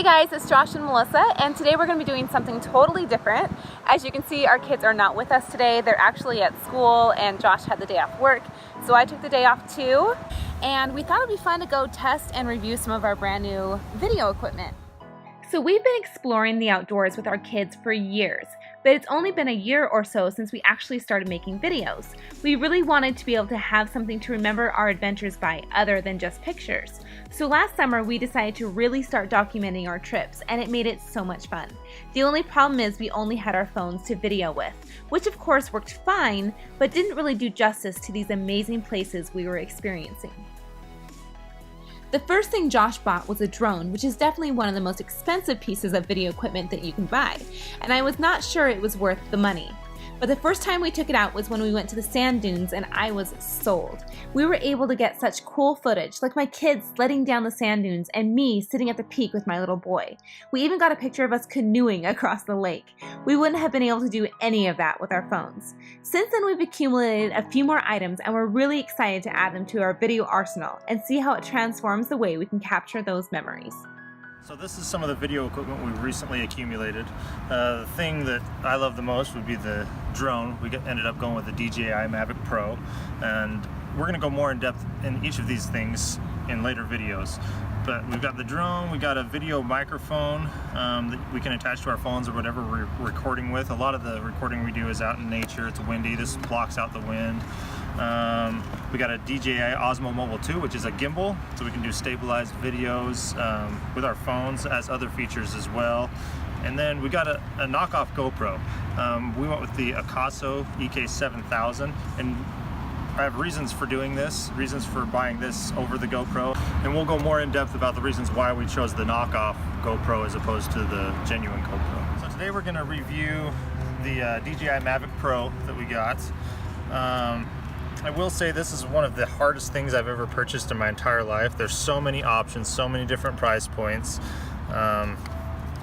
Hey guys, it's Josh and Melissa, and today we're going to be doing something totally different. As you can see, our kids are not with us today. They're actually at school, and Josh had the day off work, so I took the day off too. And we thought it would be fun to go test and review some of our brand new video equipment. So we've been exploring the outdoors with our kids for years, but it's only been a year or so since we actually started making videos. We really wanted to be able to have something to remember our adventures by other than just pictures. So last summer we decided to really start documenting our trips, and it made it so much fun. The only problem is we only had our phones to video with, which of course worked fine, but didn't really do justice to these amazing places we were experiencing. The first thing Josh bought was a drone, which is definitely one of the most expensive pieces of video equipment that you can buy, and I was not sure it was worth the money. But the first time we took it out was when we went to the sand dunes, and I was sold. We were able to get such cool footage, like my kids sledding down the sand dunes and me sitting at the peak with my little boy. We even got a picture of us canoeing across the lake. We wouldn't have been able to do any of that with our phones. Since then, we've accumulated a few more items, and we're really excited to add them to our video arsenal and see how it transforms the way we can capture those memories. So this is some of the video equipment we've recently accumulated. The thing that I love the most would be the drone. We ended up going with the DJI Mavic Pro, and we're going to go more in depth in each of these things in later videos. But we've got the drone, we got a video microphone that we can attach to our phones or whatever we're recording with. A lot of the recording we do is out in nature. It's windy. This blocks out the wind. We got a DJI OSMO Mobile 2, which is a gimbal, so we can do stabilized videos with our phones, as other features as well. And then we got a knockoff GoPro. We went with the Akaso EK7000, and I have reasons for doing this, reasons for buying this over the GoPro, and we'll go more in depth about the reasons why we chose the knockoff GoPro as opposed to the genuine GoPro. So today we're going to review the DJI Mavic Pro that we got. I will say this is one of the hardest things I've ever purchased in my entire life. There's so many options, so many different price points,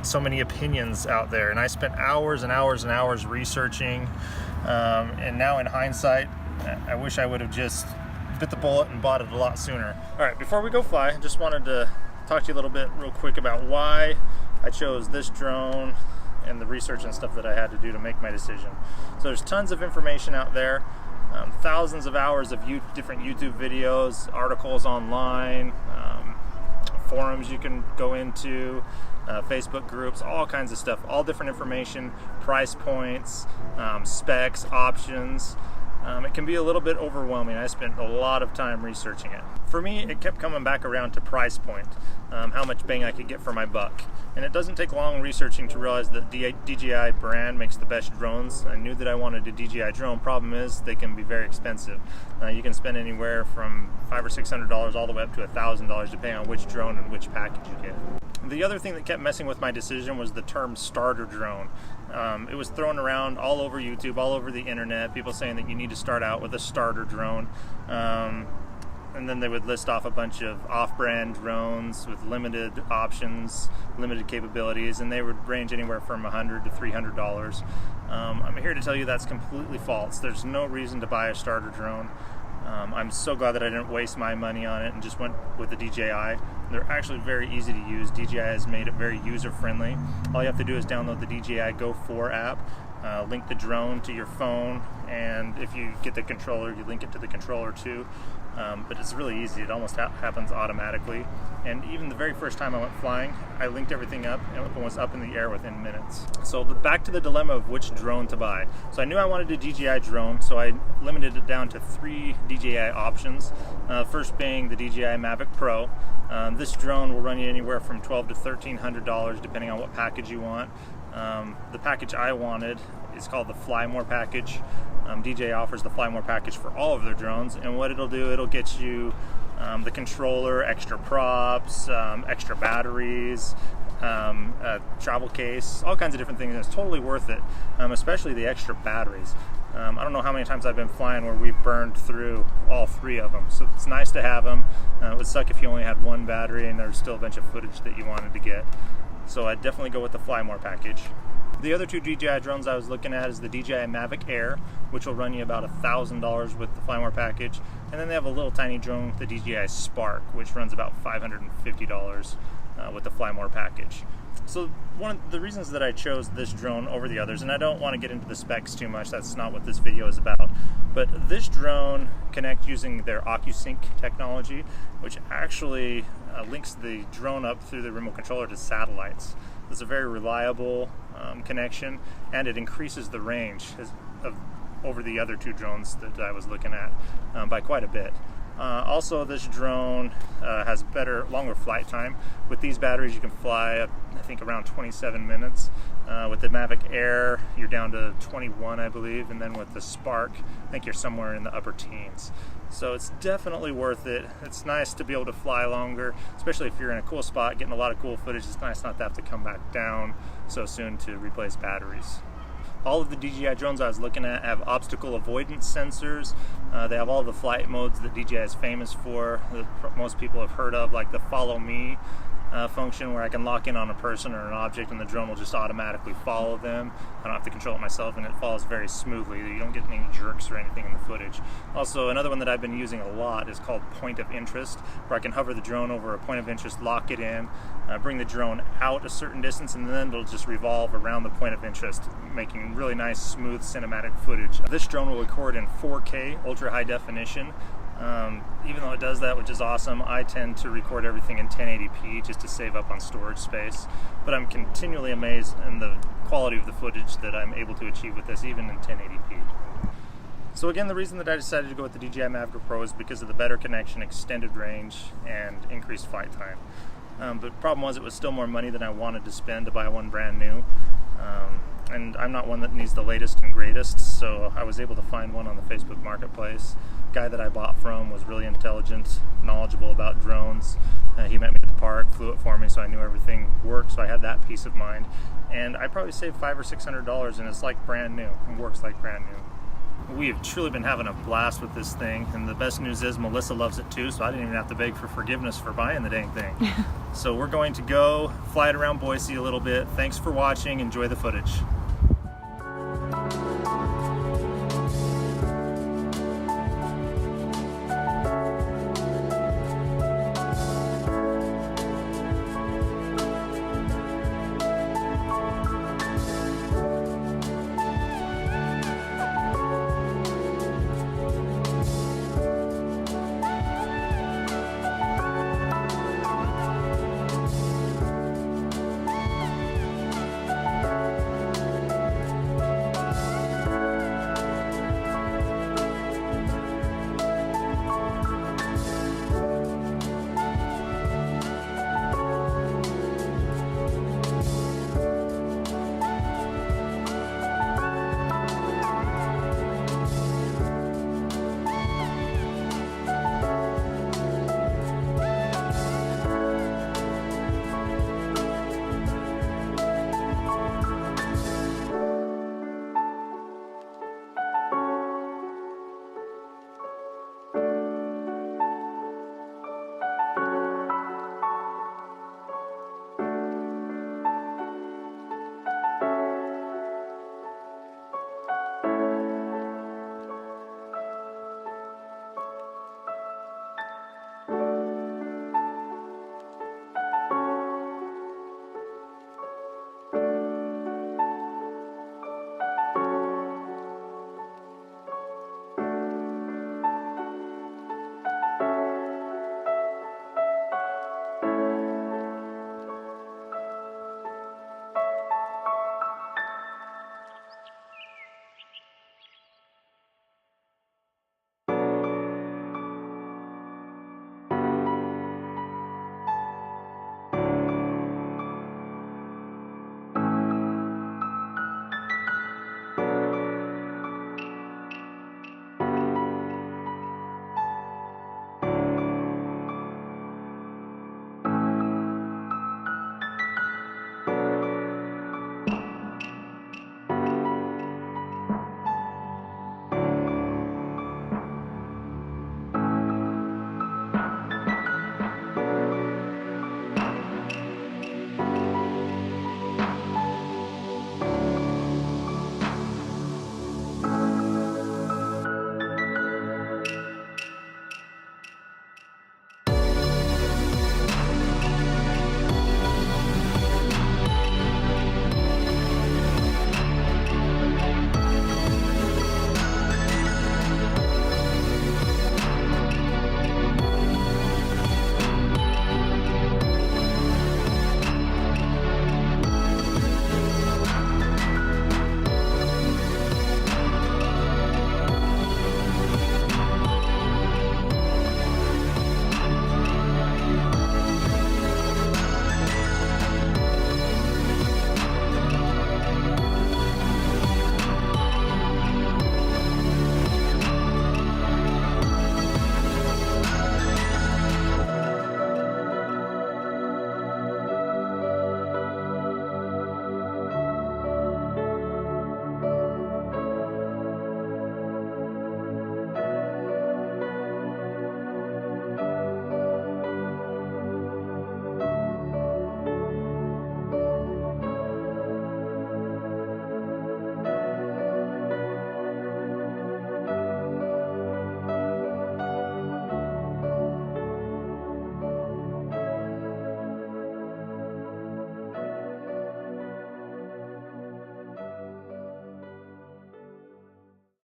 so many opinions out there, and I spent hours and hours and hours researching, and now in hindsight, I wish I would have just bit the bullet and bought it a lot sooner. All right, before we go fly, I just wanted to talk to you a little bit real quick about why I chose this drone and the research and stuff that I had to do to make my decision. So there's tons of information out there. Thousands of hours of different YouTube videos, articles online, forums you can go into, Facebook groups, all kinds of stuff, all different information, price points, specs, options. It can be a little bit overwhelming. I spent a lot of time researching it. For me, it kept coming back around to price point, how much bang I could get for my buck. And it doesn't take long researching to realize that the DJI brand makes the best drones. I knew that I wanted a DJI drone. Problem is, they can be very expensive. You can spend anywhere from $500 or $600 all the way up to $1,000 depending on which drone and which package you get. The other thing that kept messing with my decision was the term starter drone. It was thrown around all over YouTube, all over the internet, people saying that you need to start out with a starter drone. And then they would list off a bunch of off-brand drones with limited options, limited capabilities, and they would range anywhere from $100 to $300. I'm here to tell you that's completely false. There's no reason to buy a starter drone. I'm so glad that I didn't waste my money on it and just went with the DJI. They're actually very easy to use. DJI has made it very user-friendly. All you have to do is download the DJI Go 4 app, link the drone to your phone, and if you get the controller, you link it to the controller too. But it's really easy. It almost happens automatically. And even the very first time I went flying, I linked everything up and it was up in the air within minutes. So back to the dilemma of which drone to buy. So I knew I wanted a DJI drone, so I limited it down to 3 DJI options. First being the DJI Mavic Pro. This drone will run you anywhere from $1,200 to $1,300 depending on what package you want. The package I wanted is called the Fly More package. DJI offers the Fly More package for all of their drones, and what it'll do, it'll get you the controller, extra props, extra batteries, a travel case, all kinds of different things, and it's totally worth it, especially the extra batteries. I don't know how many times I've been flying where we've burned through all 3 of them, so it's nice to have them. It would suck if you only had 1 battery and there's still a bunch of footage that you wanted to get. So I'd definitely go with the Fly More package. The other 2 DJI drones I was looking at is the DJI Mavic Air, which will run you about $1,000 with the Fly More package, and then they have a little tiny drone, the DJI Spark, which runs about $550. with the Fly More package. So one of the reasons that I chose this drone over the others, and I don't want to get into the specs too much, that's not what this video is about, but this drone connects using their OcuSync technology, which actually links the drone up through the remote controller to satellites. It's a very reliable connection, and it increases the range over the other two drones that I was looking at by quite a bit. Also, this drone has longer flight time. With these batteries, you can fly, I think, around 27 minutes. With the Mavic Air, you're down to 21, I believe, and then with the Spark, I think you're somewhere in the upper teens. So it's definitely worth it. It's nice to be able to fly longer, especially if you're in a cool spot, getting a lot of cool footage. It's nice not to have to come back down so soon to replace batteries. All of the DJI drones I was looking at have obstacle avoidance sensors. They have all the flight modes that DJI is famous for, that most people have heard of, like the follow me function, where I can lock in on a person or an object and the drone will just automatically follow them. I don't have to control it myself, and it follows very smoothly. You don't get any jerks or anything in the footage. Also, another one that I've been using a lot is called point of interest, where I can hover the drone over a point of interest, lock it in, bring the drone out a certain distance, and then it'll just revolve around the point of interest, making really nice, smooth cinematic footage. This drone will record in 4K ultra high definition. Even though it does that, which is awesome, I tend to record everything in 1080p just to save up on storage space. But I'm continually amazed in the quality of the footage that I'm able to achieve with this, even in 1080p. So again, the reason that I decided to go with the DJI Mavic Pro is because of the better connection, extended range, and increased flight time. But the problem was it was still more money than I wanted to spend to buy one brand new. And I'm not one that needs the latest and greatest, so I was able to find one on the Facebook Marketplace. The guy that I bought from was really intelligent, knowledgeable about drones. He met me at the park, flew it for me, so I knew everything worked, so I had that peace of mind. And I probably saved $500 or $600, and it's like brand new. It works like brand new. We have truly been having a blast with this thing, and the best news is Melissa loves it too, so I didn't even have to beg for forgiveness for buying the dang thing. So we're going to go fly it around Boise a little bit. Thanks for watching. Enjoy the footage.